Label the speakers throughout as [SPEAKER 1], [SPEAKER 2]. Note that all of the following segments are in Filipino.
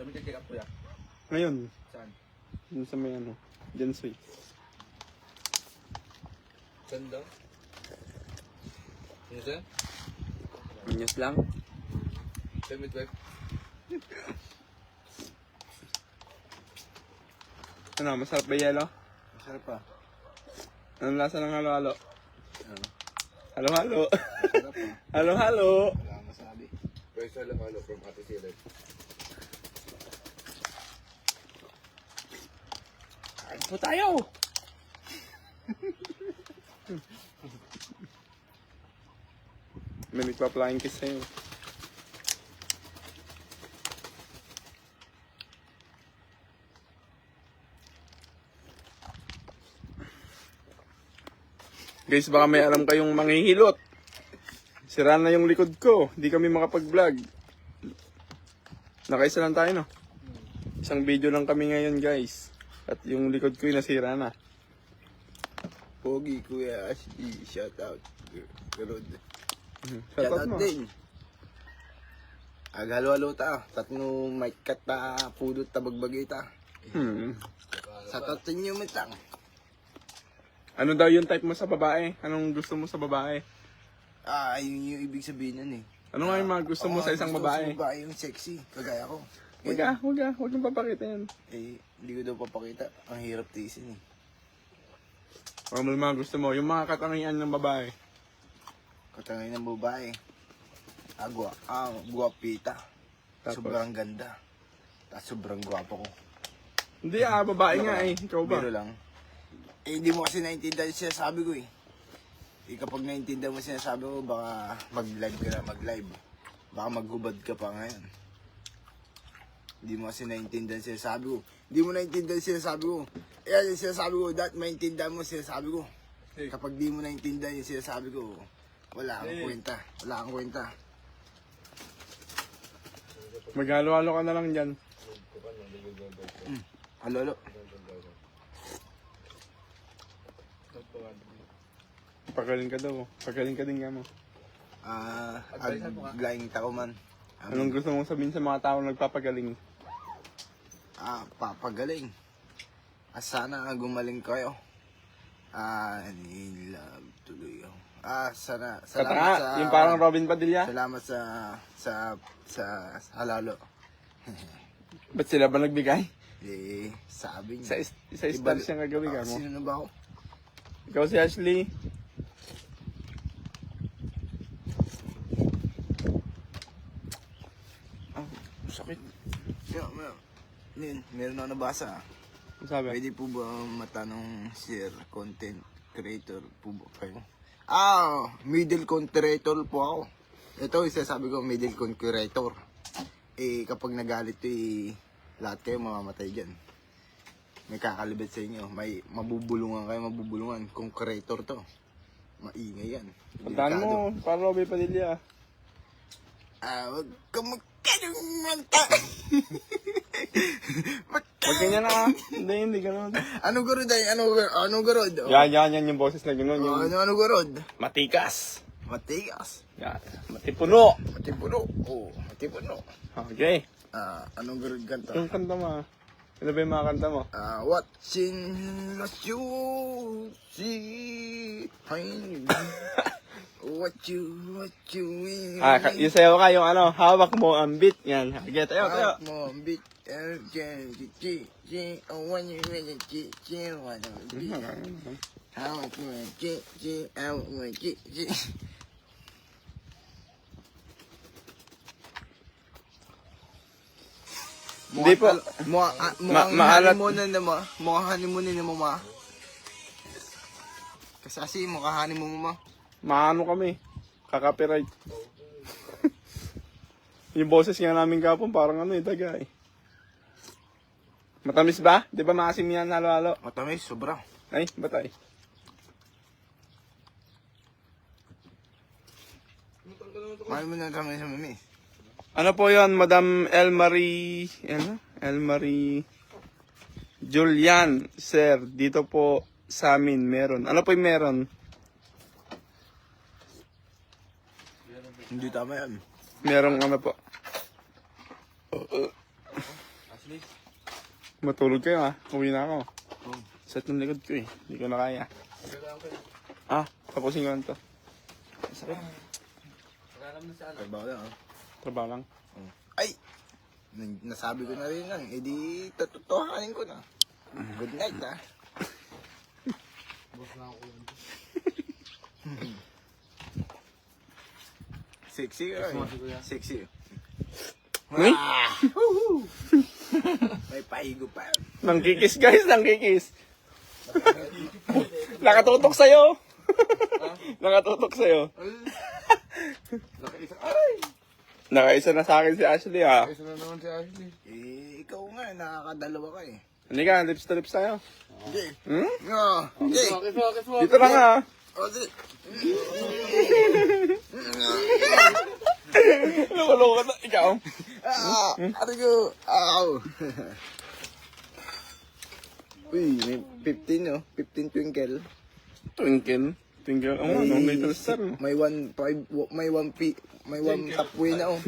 [SPEAKER 1] Kami check up ko ya.
[SPEAKER 2] Ngayon,
[SPEAKER 1] Saan?
[SPEAKER 2] dun sa may ano, Jensoy.
[SPEAKER 1] Saan daw? Ano saan?
[SPEAKER 2] Minyas lang.
[SPEAKER 1] Saan midwife?
[SPEAKER 2] Ano, masarap ba yelo?
[SPEAKER 1] Masarap pa.
[SPEAKER 2] Anong lasa ng halo-halo?
[SPEAKER 1] Ano?
[SPEAKER 2] Halo-halo.
[SPEAKER 1] Masarap pa.
[SPEAKER 2] Halo-halo.
[SPEAKER 1] Wala akong masabi. Pero sa halo from Ate Silid.
[SPEAKER 2] Kain po tayo. May nagpa-flying kiss sa'yo. Guys, baka may alam kayong manghihilot. Sira na yung likod ko. Hindi kami makapag-vlog. Nakaisa lang tayo, no? Isang video lang kami ngayon, guys. At yung likod ko yung nasira na.
[SPEAKER 1] Pogi, Kuya Ashley. Shout out. Garod.
[SPEAKER 2] Shout out mo.
[SPEAKER 1] din. Aghalo-halo ta. Tatno mic cut ta. Pudot ta bagbagita. Sa tatin mo tang.
[SPEAKER 2] Ano daw yung type mo sa babae? Anong gusto mo sa babae?
[SPEAKER 1] Yun yung ibig sabihin nun eh.
[SPEAKER 2] Ano nga yung mga gusto mo sa isang babae?
[SPEAKER 1] Gusto babae yung sexy. Kagaya ko.
[SPEAKER 2] Huwag yung papakita yan.
[SPEAKER 1] Hindi ko daw papakita. Ang hirap tiisin eh.
[SPEAKER 2] Ano yung mga gusto mo? Yung mga katangian ng babae.
[SPEAKER 1] Katangay ng babae. Guwapita.
[SPEAKER 2] Tapos?
[SPEAKER 1] Sobrang ganda. Tapos sobrang gwapo ko.
[SPEAKER 2] Hindi babae nga eh. Ikaw ba?
[SPEAKER 1] Biro lang. Hindi mo kasi naintindihan yung sinasabi ko eh. Kapag naintindihan mo sinasabi ko, baka mag-live ka na mag-live. Baka maghubad ka pa ngayon. Hindi mo kasi naintindihan yung sinasabi ko. Hindi mo naintindihan yung sinasabi ko. Yung sinasabi ko, maintindihan mo yung sinasabi ko. Kapag di mo naintindihan yung sinasabi ko, wala kang kwenta. Wala kang kwenta.
[SPEAKER 2] Maghalo-halo ka na lang dyan.
[SPEAKER 1] Halo.
[SPEAKER 2] Pagaling ka daw. Pagaling ka din nga mo.
[SPEAKER 1] Aglaing tao man.
[SPEAKER 2] Anong gusto mong sabihin sa mga tao nagpapagaling?
[SPEAKER 1] Papagaling. Sana gumaling kayo. Nilove tuloy ako. Salamat sa...
[SPEAKER 2] Yung parang Robin Padilla?
[SPEAKER 1] Salamat sa halalo.
[SPEAKER 2] Ba't sila ba nagbigay?
[SPEAKER 1] Sabi niya.
[SPEAKER 2] Sa stars siyang gagawin ka mo.
[SPEAKER 1] Sino na ba ako?
[SPEAKER 2] Ikaw si Ashley.
[SPEAKER 1] Sakit. Meron ako nabasa.
[SPEAKER 2] Ano sabi?
[SPEAKER 1] Pwede po ba matanong sir, content creator po ba kayo? Middle creator po ako. Ito, isasabi ko, middle creator. Kapag nagalit to, lahat kayo mamamatay dyan. May kakalibet sa inyo. May mabubulungan kayo, mabubulungan. Kung creator to, maingay yan.
[SPEAKER 2] Puntahan mo, para Robin Padilla.
[SPEAKER 1] Wag ka
[SPEAKER 2] Huwag kanya na Hindi gano'n.
[SPEAKER 1] Ano garod ay? Ano garod?
[SPEAKER 2] Yan yung boses na gano'n. Yung
[SPEAKER 1] Ano garod?
[SPEAKER 2] matikas.
[SPEAKER 1] Matigas.
[SPEAKER 2] Yan, matipuno.
[SPEAKER 1] Matipuno. Matipuno.
[SPEAKER 2] Okay.
[SPEAKER 1] Anong garod kanta?
[SPEAKER 2] Yung kanta mo. Ano ba yung mga kanta mo?
[SPEAKER 1] Watching the show, see, what you
[SPEAKER 2] Yung sayo ka, yung hawak mo ang beat. Yan. Okay, tayo.
[SPEAKER 1] Hawak mo, beat, hawak mo,
[SPEAKER 2] Hindi po.
[SPEAKER 1] Honeymoon na mo, ma. Kasasi, mukha honeymoon mo, ma.
[SPEAKER 2] Maano kami. Kakapiright. Yung boses nga namin kapon, parang daga eh. Matamis ba? Di ba maasim yan halo-halo?
[SPEAKER 1] Matamis, sobra.
[SPEAKER 2] Ay, batay.
[SPEAKER 1] Mahal mo na kami sa mami.
[SPEAKER 2] Ano po yun, Madam Elmarie, Elmarie Julian, sir, dito po sa amin meron. Ano po yung meron?
[SPEAKER 1] Hindi tama yan.
[SPEAKER 2] Merong ano po.
[SPEAKER 1] Ashley.
[SPEAKER 2] Matulog kayo ha. Uwi na ako.
[SPEAKER 1] Oh.
[SPEAKER 2] Set ng likod ko eh. Hindi ko na kaya. Tapusin ko lang to. Sakit.
[SPEAKER 1] Trabaho lang, ah.
[SPEAKER 2] Trabaho lang.
[SPEAKER 1] Ay! Nasabi ko na rin lang. Eh di, tutuhanin ko na. Good night, ah. Sexy ka eh. Sexy.
[SPEAKER 2] Uy!
[SPEAKER 1] May pahigo pa.
[SPEAKER 2] Nangkikis guys, nangkikis. Nakatutok sa'yo. Nakatutok sa'yo. Nakaisa na sa akin si Ashley ha.
[SPEAKER 3] Isa na naman si Ashley.
[SPEAKER 1] Eh, ikaw nga, nakakadalawa ka eh.
[SPEAKER 2] Hindi ka, lips to lips tayo.
[SPEAKER 1] Hindi.
[SPEAKER 2] Hmm?
[SPEAKER 1] No. Hindi.
[SPEAKER 2] Dito lang ha.
[SPEAKER 1] O, sige.
[SPEAKER 2] Loko-loko na. Ikaw.
[SPEAKER 1] Ate ko. Ow. Uy, may 15 oh. 15 twinkle.
[SPEAKER 2] Twinkle. Twinkle. Oh, no, little star. No?
[SPEAKER 1] May 1 top win na oh.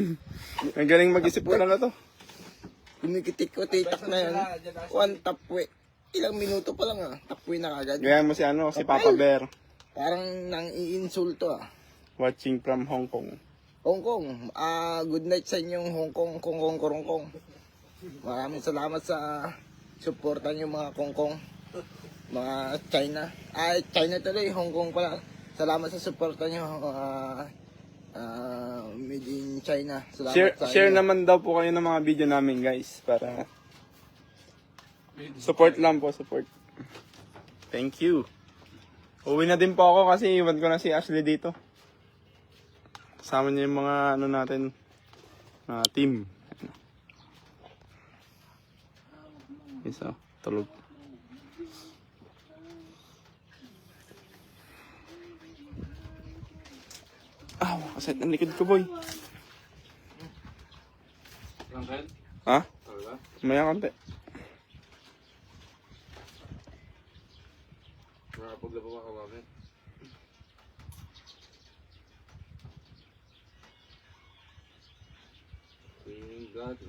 [SPEAKER 2] Ang galing mag-isip ko na to.
[SPEAKER 1] Kumikitik ko, titak na yan. 1 top win. Ilang minuto pa lang ah. Top win na kagad.
[SPEAKER 2] Gaya mo si si Papa Bear.
[SPEAKER 1] Parang nang iinsulto ah.
[SPEAKER 2] Watching from Hong Kong.
[SPEAKER 1] Hong Kong, good night sa inyong Hong Kong, Kong. Maraming salamat sa suporta niyo mga Hong Kong, mga China. China tuloy, Hong Kong pala. Salamat sa suporta niyo, made in China. Salamat sa
[SPEAKER 2] Share
[SPEAKER 1] inyo.
[SPEAKER 2] naman daw po kayo ng mga video namin guys. Para support lang po, support. Thank you. Uwi na din po ako kasi iwan ko na si Ashley dito. Kasama niya yung mga natin, team. Isa, tulog. Kasait ng likod ko, boy. Ha? Maya konti.
[SPEAKER 3] Nakapaglabaw ka bakit? God,